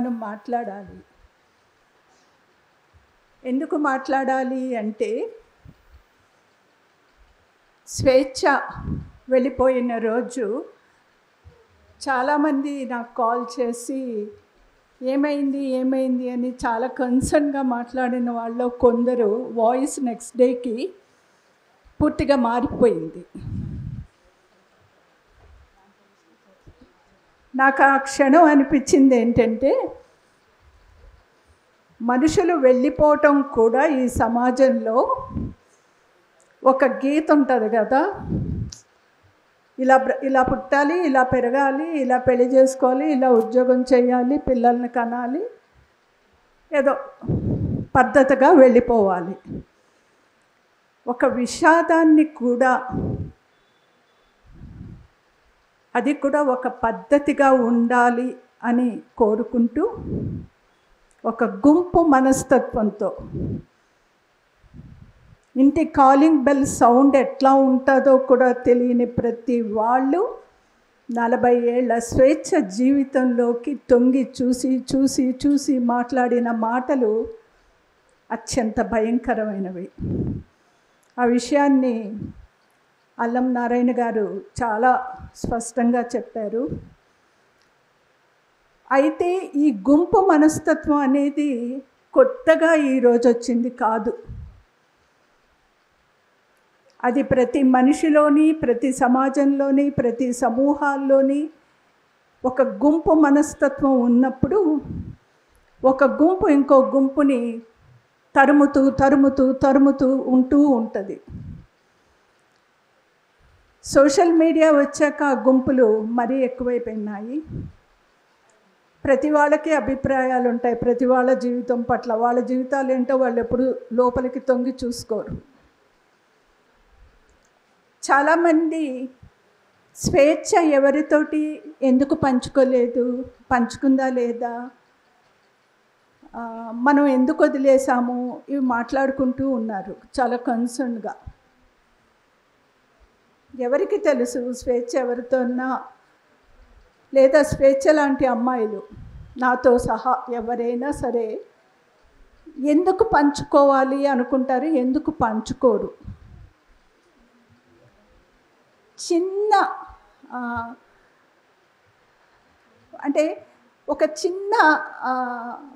మనం మాట్లాడాలి. ఎందుకు మాట్లాడాలి అంటే, స్వేచ్ఛ వెళ్ళిపోయిన రోజు చాలామంది నాకు కాల్ చేసి ఏమైంది అని చాలా కన్సర్న్గా మాట్లాడిన వాళ్ళు కొందరు వాయిస్ నెక్స్ట్ డేకి పూర్తిగా మారిపోయింది. నాకు ఆ క్షణం అనిపించింది ఏంటంటే, మనుషులు వెళ్ళిపోవటం కూడా ఈ సమాజంలో ఒక గీత ఉంటుంది కదా, ఇలా పుట్టాలి, ఇలా పెరగాలి, ఇలా పెళ్లి చేసుకోవాలి, ఇలా ఉద్యోగం చేయాలి, పిల్లల్ని కనాలి, ఏదో పద్ధతిగా వెళ్ళిపోవాలి. ఒక విషాదాన్ని కూడా అది కూడా ఒక పద్ధతిగా ఉండాలి అని కోరుకుంటూ, ఒక గుంపు మనస్తత్వంతో, ఇంటి కాలింగ్ బెల్ సౌండ్ ఎట్లా ఉంటుందో కూడా తెలియని ప్రతి వాళ్ళు 40 ఏళ్ల స్వేచ్ఛ జీవితంలోకి తొంగి చూసి మాట్లాడిన మాటలు అత్యంత భయంకరమైనవి. ఆ విషయాన్ని అల్లం నారాయణ గారు చాలా స్పష్టంగా చెప్పారు. అయితే ఈ గుంపు మనస్తత్వం అనేది కొత్తగా ఈరోజు వచ్చింది కాదు. అది ప్రతి మనిషిలోని, ప్రతి సమాజంలోని, ప్రతి సమూహాల్లోని ఒక గుంపు మనస్తత్వం ఉన్నప్పుడు ఒక గుంపు ఇంకో గుంపుని తరుముతూ ఉంటూ ఉంటుంది. సోషల్ మీడియా వచ్చాక ఆ గుంపులు మరీ ఎక్కువైపోయినాయి. ప్రతి వాళ్ళకి అభిప్రాయాలు ఉంటాయి. ప్రతి వాళ్ళ జీవితం పట్ల, వాళ్ళ జీవితాలు ఏంటో వాళ్ళు ఎప్పుడు లోపలికి తొంగి చూసుకోరు. చాలామంది స్వేచ్ఛ ఎవరితోటి ఎందుకు పంచుకోలేదు, పంచుకుందా లేదా, మనం ఎందుకు వదిలేసాము, ఇవి మాట్లాడుకుంటూ ఉన్నారు చాలా కన్సర్న్గా. ఎవరికి తెలుసు స్వేచ్ఛ ఎవరితోన్నా, లేదా స్వేచ్ఛ లాంటి అమ్మాయిలు నాతో సహా ఎవరైనా సరే ఎందుకు పంచుకోవాలి అనుకుంటారు, ఎందుకు పంచుకోరు? చిన్న అంటే ఒక చిన్న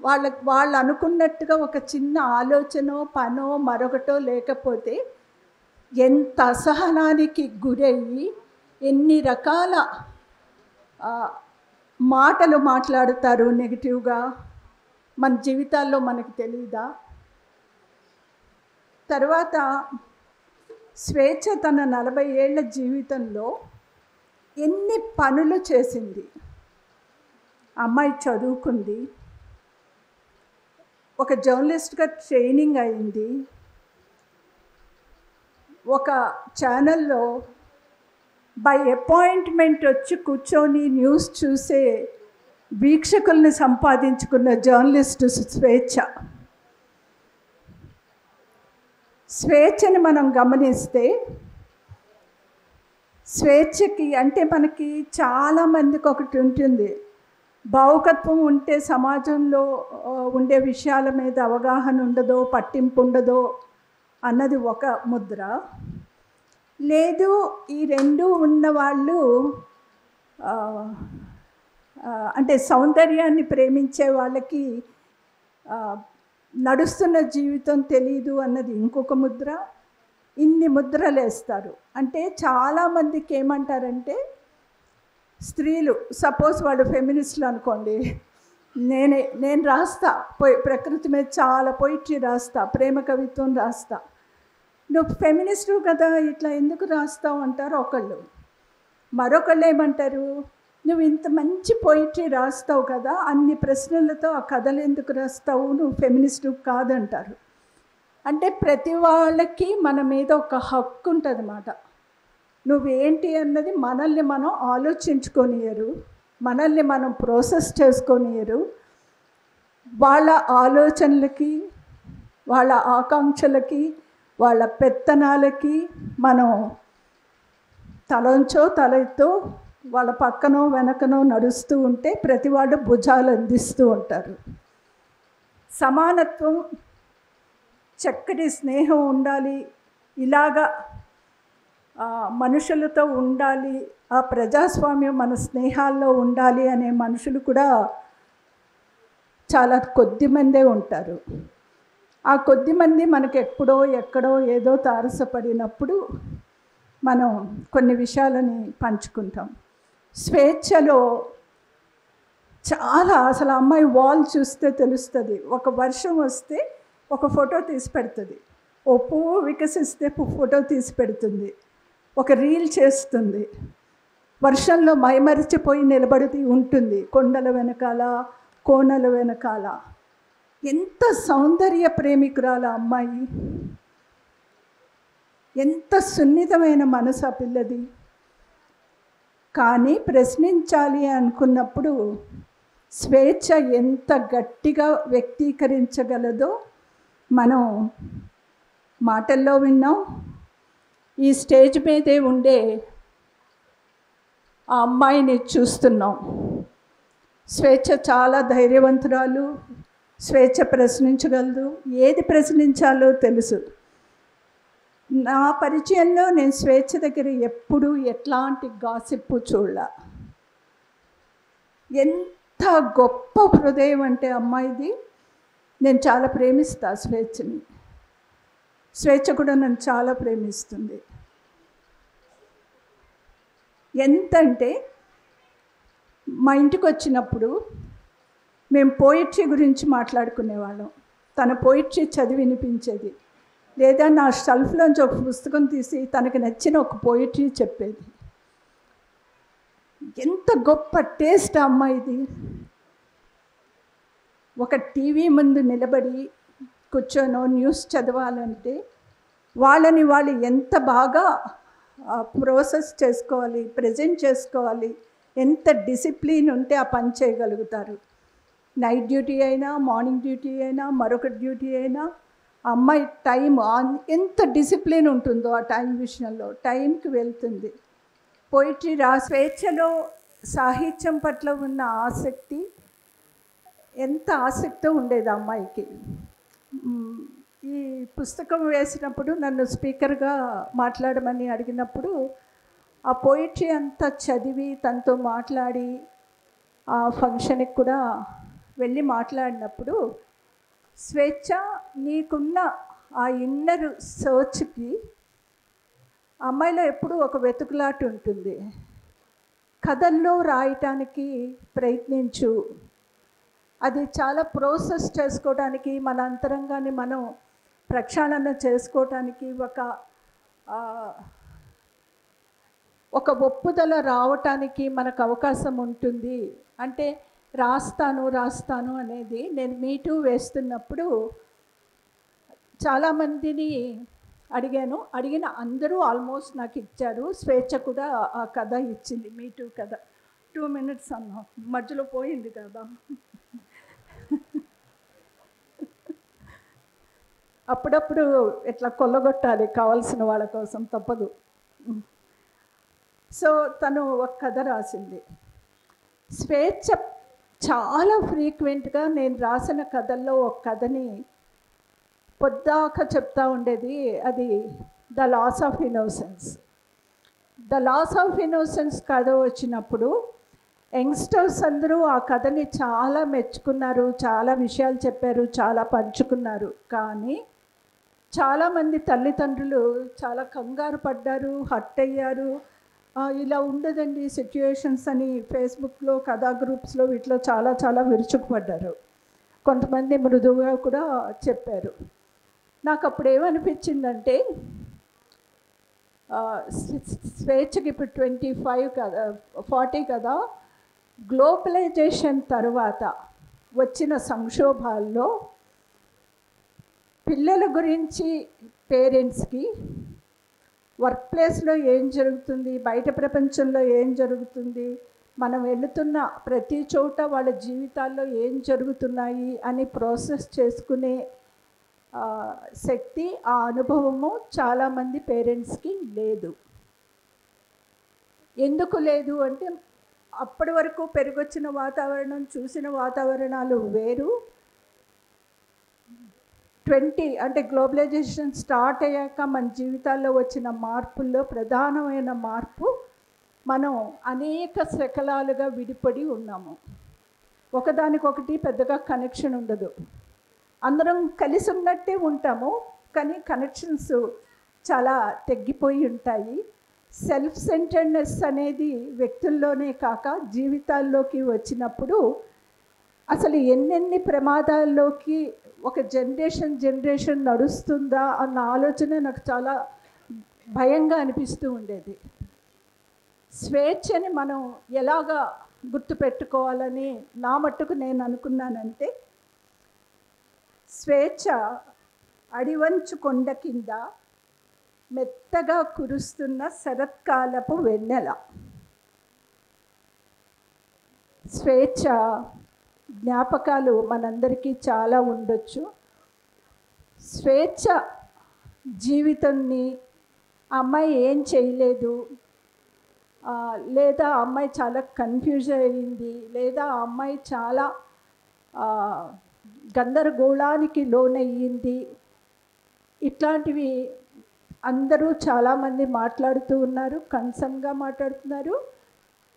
వాళ్ళు అనుకున్నట్టుగా ఒక చిన్న ఆలోచనో పనో మరొకటో లేకపోతే ఎంత అసహనానికి గురయ్యి ఎన్ని రకాల మాటలు మాట్లాడతారు నెగిటివ్గా, మన జీవితాల్లో మనకు తెలీదా? తర్వాత స్వేచ్ఛ తన 40 ఏళ్ల జీవితంలో ఎన్ని పనులు చేసింది. అమ్మాయి చదువుకుంది, ఒక జర్నలిస్ట్గా ట్రైనింగ్ అయింది, ఒక ఛానల్లో బై అపాయింట్మెంట్ వచ్చి కూర్చొని న్యూస్ చూసే వీక్షకుల్ని సంపాదించుకున్న జర్నలిస్టు స్వేచ్ఛ. స్వేచ్ఛని మనం గమనిస్తే, స్వేచ్ఛకి అంటే మనకి చాలామందికి ఒకటి ఉంటుంది, భావుకత్వం ఉంటే సమాజంలో ఉండే విషయాల మీద అవగాహన ఉండదో, పట్టింపు ఉండదో అన్నది ఒక ముద్ర. లేదు, ఈ రెండు ఉన్నవాళ్ళు అంటే సౌందర్యాన్ని ప్రేమించే వాళ్ళకి నడుస్తున్న జీవితం తెలీదు అన్నది ఇంకొక ముద్ర. ఇన్ని ముద్రలు వేస్తారు. అంటే చాలామందికి ఏమంటారంటే, స్త్రీలు సపోజ్ వాళ్ళు ఫెమినిస్టులు అనుకోండి, నేను రాస్తా, ప్రకృతి మీద చాలా పొయిట్రీ రాస్తా, ప్రేమ కవిత్వం రాస్తా, నువ్వు ఫెమినిస్టు కదా ఇట్లా ఎందుకు రాస్తావు అంటారు ఒకళ్ళు. మరొకళ్ళు ఏమంటారు, నువ్వు ఇంత మంచి పొయిట్రీ రాస్తావు కదా, అన్ని ప్రశ్నలతో ఆ కథలు ఎందుకు రాస్తావు, నువ్వు ఫెమినిస్టు కాదంటారు. అంటే ప్రతి వాళ్ళకి మన మీద ఒక హక్కు ఉంటుంది అన్నమాట. నువ్వేంటి అన్నది మనల్ని మనం ఆలోచించుకొనియరు, మనల్ని మనం ప్రాసెస్ చేసుకొనియరు. వాళ్ళ ఆలోచనలకి, వాళ్ళ ఆకాంక్షలకి, వాళ్ళ పెత్తనాలకి మనం తలంచో తలెత్తో వాళ్ళ పక్కనో వెనకనో నడుస్తూ ఉంటే ప్రతి వాళ్ళు భుజాలు అందిస్తూ ఉంటారు. సమానత్వం, చక్కటి స్నేహం ఉండాలి, ఇలాగా మనుషులతో ఉండాలి, ఆ ప్రజాస్వామ్యం మన స్నేహాల్లో ఉండాలి అనే మనుషులు కూడా చాలా కొద్దిమందే ఉంటారు. ఆ కొద్దిమంది మనకు ఎప్పుడో ఎక్కడో ఏదో తారసపడినప్పుడు మనం కొన్ని విషయాలని పంచుకుంటాం. స్వేచ్ఛలో చాలా అసలు అమ్మాయి వాల్ చూస్తే తెలుస్తుంది. ఒక వర్షం వస్తే ఒక ఫోటో తీసి పెడుతుంది, ఓ పువ్వు వికసిస్తే ఫోటో తీసి పెడుతుంది, ఒక రీల్ చేస్తుంది, వర్షంలో మైమరిచిపోయి నిలబడి ఉంటుంది కొండల వెనకాల కోనల వెనకాల. ఎంత సౌందర్య ప్రేమికురాల అమ్మాయి, ఎంత సున్నితమైన మనసు ఆ పిల్లది. కానీ ప్రశ్నించాలి అనుకున్నప్పుడు స్వేచ్ఛ ఎంత గట్టిగా వ్యక్తీకరించగలదో మనం మాటల్లో విన్నాం. ఈ స్టేజ్ మీదే ఉండే ఆ అమ్మాయిని చూస్తున్నాం. స్వేచ్ఛ చాలా ధైర్యవంతురాలు, స్వేచ్ఛ ప్రశ్నించగలదు, ఏది ప్రశ్నించాలో తెలుసు. నా పరిచయంలో నేను స్వేచ్ఛ దగ్గర ఎప్పుడూ ఎట్లాంటి గాసిప్పు చూడాల. ఎంత గొప్ప హృదయం అంటే అమ్మాయిది. నేను చాలా ప్రేమిస్తా స్వేచ్ఛని, స్వేచ్ఛ కూడా నన్ను చాలా ప్రేమిస్తుంది. ఎంతంటే మా ఇంటికి వచ్చినప్పుడు మేము పోయిట్రీ గురించి మాట్లాడుకునేవాళ్ళం. తన పోయిట్రీ చదివి వినిపించేది, లేదా నా షెల్ఫ్లోంచి ఒక పుస్తకం తీసి తనకు నచ్చిన ఒక పోయిట్రీ చెప్పేది. ఎంత గొప్ప టేస్ట్ అమ్మాయిది. ఒక టీవీ ముందు నిలబడి కూర్చొనో న్యూస్ చదవాలంటే వాళ్ళని వాళ్ళు ఎంత బాగా ప్రాసెస్ చేసుకోవాలి, ప్రజెంట్ చేసుకోవాలి, ఎంత డిసిప్లిన్ ఉంటే ఆ పని చేయగలుగుతారు. నైట్ డ్యూటీ అయినా, మార్నింగ్ డ్యూటీ అయినా, మరొక డ్యూటీ అయినా, అమ్మాయి టైం ఎంత డిసిప్లిన్ ఉంటుందో ఆ టైం విషయంలో టైంకి వెళ్తుంది. పోయిట్రీ స్వేచ్ఛలో సాహిత్యం పట్ల ఉన్న ఆసక్తి, ఎంత ఆసక్తితో ఉండేది అమ్మాయికి. ఈ పుస్తకం వేసినప్పుడు నన్ను స్పీకర్గా మాట్లాడమని అడిగినప్పుడు ఆ పోయిట్రీ అంతా చదివి తనతో మాట్లాడి ఆ ఫంక్షన్కి కూడా వెళ్ళి మాట్లాడినప్పుడు, స్వేచ్ఛ నీకున్న ఆ ఇన్నర్ సర్చ్కి అమ్మాయిలో ఎప్పుడూ ఒక వెతుకులాట ఉంటుంది. కథల్లో రాయటానికి ప్రయత్నించు, అది చాలా ప్రాసెస్ చేసుకోవడానికి, మన అంతరంగాన్ని మనం ప్రక్షాళన చేసుకోవటానికి ఒక ఒప్పుదల రావటానికి మనకు అవకాశం ఉంటుంది. అంటే రాస్తాను అనేది నేను మీటూ వేస్తున్నప్పుడు చాలామందిని అడిగిన అందరూ ఆల్మోస్ట్ నాకు ఇచ్చారు. స్వేచ్ఛ కూడా ఆ కథ ఇచ్చింది, మీటూ కథ. 2 minutes అన్నా, మధ్యలో పోయింది కదా. అప్పుడప్పుడు ఇట్లా కొల్లగొట్టాలి కావాల్సిన వాళ్ళ కోసం, తప్పదు. సో తను ఒక కథ రాసింది. స్వేచ్ఛ చాలా ఫ్రీక్వెంట్గా నేను రాసిన కథల్లో ఒక కథని పొద్దాక చెప్తా ఉండేది. అది the loss of innocence. The loss of innocence కథ వచ్చినప్పుడు యంగ్స్టర్స్ అందరూ ఆ కథని చాలా మెచ్చుకున్నారు, చాలా విషయాలు చెప్పారు, చాలా పంచుకున్నారు. కానీ చాలామంది తల్లిదండ్రులు చాలా కంగారు పడ్డారు, హర్ట్ అయ్యారు. ఇలా ఉండదండి సిచ్యుయేషన్స్ అని ఫేస్బుక్లో, కథా గ్రూప్స్లో వీటిలో చాలా చాలా విరుచుకుపడ్డారు. కొంతమంది మృదువుగా కూడా చెప్పారు. నాకు అప్పుడు ఏమనిపించిందంటే, స్వేచ్ఛకి ఇప్పుడు 25 కదా, 40 కదా, గ్లోబలైజేషన్ తర్వాత వచ్చిన సంక్షోభాల్లో పిల్లల గురించి పేరెంట్స్కి వర్క్ ప్లేస్లో ఏం జరుగుతుంది, బయట ప్రపంచంలో ఏం జరుగుతుంది, మనం వెళుతున్న ప్రతి చోట వాళ్ళ జీవితాల్లో ఏం జరుగుతున్నాయి అని ప్రాసెస్ చేసుకునే శక్తి, ఆ అనుభవము చాలామంది పేరెంట్స్కి లేదు. ఎందుకు లేదు అంటే అప్పటి వరకు పెరిగొచ్చిన వాతావరణం, చూసిన వాతావరణాలు వేరు. 20 అంటే గ్లోబలైజేషన్ స్టార్ట్ అయ్యాక మన జీవితాల్లో వచ్చిన మార్పుల్లో ప్రధానమైన మార్పు, మనం అనేక శకలాలుగా విడిపడి ఉన్నాము. ఒకదానికొకటి పెద్దగా కనెక్షన్ ఉండదు. అందరం కలిసి ఉన్నట్టే ఉంటాము, కానీ కనెక్షన్స్ చాలా తగ్గిపోయి ఉంటాయి. సెల్ఫ్ సెంటర్డ్నెస్ అనేది వ్యక్తుల్లోనే కాక జీవితాల్లోకి వచ్చినప్పుడు అసలు ఎన్నెన్ని ప్రమాదాల్లోకి ఒక జనరేషన్ నడుస్తుందా అన్న ఆలోచన నాకు చాలా భయంగా అనిపిస్తూ ఉండేది. స్వేచ్ఛని మనం ఎలాగా గుర్తుపెట్టుకోవాలని నా మట్టుకు నేను అనుకున్నానంటే, స్వేచ్ఛ అడివంచు కొండ కింద మెత్తగా కురుస్తున్న శరత్కాలపు వెన్నెల. స్వేచ్ఛ జ్ఞాపకాలు మనందరికీ చాలా ఉండొచ్చు. స్వేచ్ఛ జీవితాన్ని అమ్మాయి ఏం చేయలేదు, లేదా అమ్మాయి చాలా కన్ఫ్యూజ్ అయింది, లేదా అమ్మాయి చాలా గందరగోళానికి లోనయ్యింది, ఇట్లాంటివి అందరూ చాలామంది మాట్లాడుతూ ఉన్నారు. కన్సర్న్గా మాట్లాడుతున్నారు,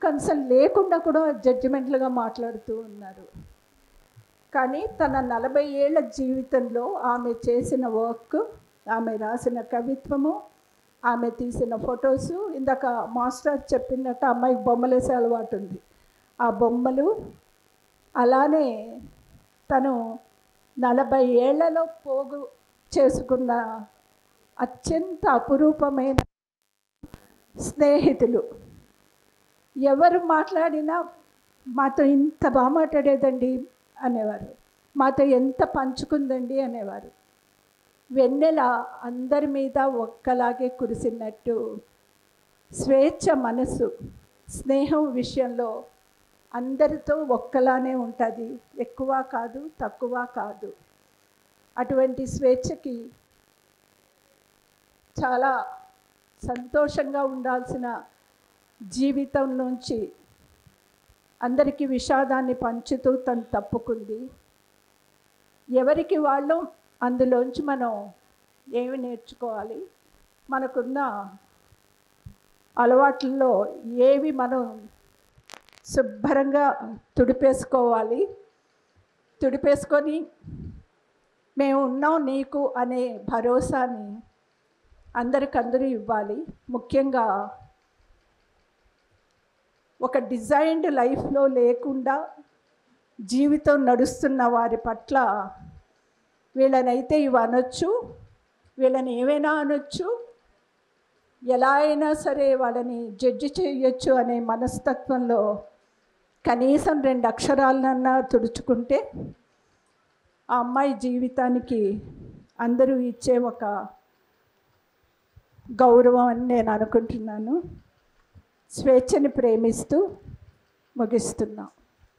కన్సర్న్ లేకుండా కూడా జడ్జిమెంట్లుగా మాట్లాడుతూ ఉన్నారు. కానీ తన 40 ఏళ్ల జీవితంలో ఆమె చేసిన వర్క్, ఆమె రాసిన కవిత్వము, ఆమె తీసిన ఫొటోసు, ఇందాక మాస్టర్ చెప్పినట్టు అమ్మాయికి బొమ్మలు వేసే అలవాటు ఉంది, ఆ బొమ్మలు, అలానే తను 40 ఏళ్లలో పోగు చేసుకున్న అత్యంత అపురూపమైన స్నేహితులు. ఎవరు మాట్లాడినా మాతో ఇంత బాగా మాట్లాడేదండి అనేవారు, మాతో ఎంత పంచుకుందండి అనేవారు. వెన్నెల అందరి మీద ఒక్కలాగే కురిసినట్టు స్వేచ్ఛ మనసు స్నేహం విషయంలో అందరితో ఒక్కలానే ఉంటుంది, ఎక్కువ కాదు తక్కువ కాదు. అటువంటి స్వేచ్ఛకి చాలా సంతోషంగా ఉండాల్సిన జీవితం నుంచి అందరికీ విషాదాన్ని పంచుతూ తను తప్పుకుంది. ఎవరికి వాళ్ళు అందులోంచి మనం ఏమి నేర్చుకోవాలి, మనకున్న అలవాట్లలో ఏవి మనం శుభ్రంగా తుడిపేసుకోవాలి, తుడిపేసుకొని మేము ఉన్నాం నీకు అనే భరోసాని అందరికందరూ ఇవ్వాలి. ముఖ్యంగా ఒక డిజైన్డ్ లైఫ్లో లేకుండా జీవితం నడుస్తున్న వారి పట్ల వీళ్ళనైతే ఇవి అనొచ్చు, వీళ్ళని ఏమైనా అనొచ్చు, ఎలా అయినా సరే వాళ్ళని జడ్జి చేయొచ్చు అనే మనస్తత్వంలో కనీసం 2 అక్షరాలనన్నా తుడుచుకుంటే ఆ అమ్మాయి జీవితానికి అందరూ ఇచ్చే ఒక గౌరవం అని నేను అనుకుంటున్నాను. స్వేచ్ఛని ప్రేమిస్తూ ముగిస్తున్నాం.